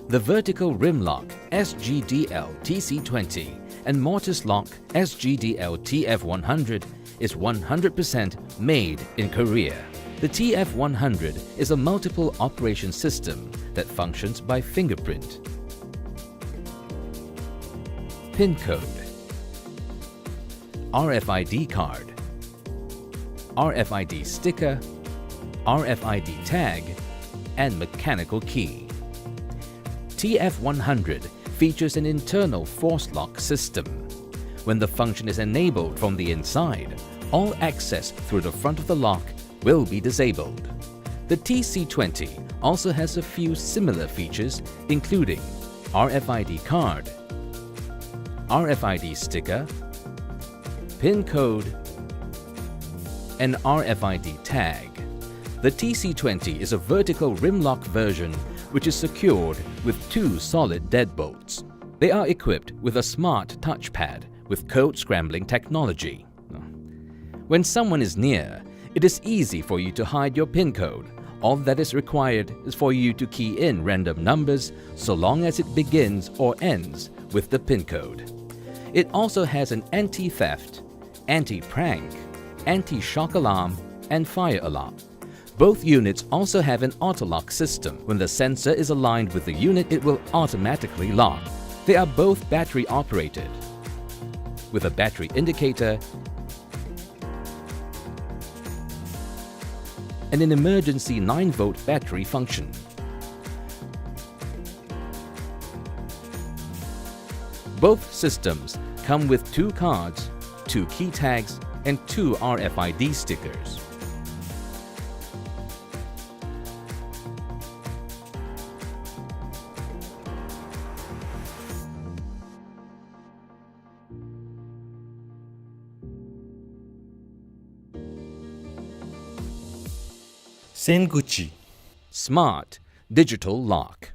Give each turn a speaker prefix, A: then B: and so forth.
A: The vertical rim lock SGDL TC20 and mortise lock SGDL Tf100 is 100% made in Korea. The Tf100 is a multiple operation system that functions by fingerprint, PIN code, RFID card, RFID sticker, RFID tag, and mechanical key. Tf100 features an internal force lock system. When the function is enabled from the inside, all access through the front of the lock will be disabled. The TC20 also has a few similar features, including RFID card, RFID sticker, PIN code, and RFID tag. The TC20 is a vertical rim lock version which is secured with 2 solid deadbolts. They are equipped with a smart touchpad with code scrambling technology. When someone is near, it is easy for you to hide your PIN code. All that is required is for you to key in random numbers so long as it begins or ends with the PIN code. It also has an anti-theft, anti-prank, anti-shock alarm, and fire alarm. Both units also have an auto-lock system. When the sensor is aligned with the unit, it will automatically lock. They are both battery operated, with a battery indicator and an emergency 9-volt battery function. Both systems come with 2 cards, 2 key tags, and 2 RFID stickers.
B: Guchi.
A: Smart digital lock.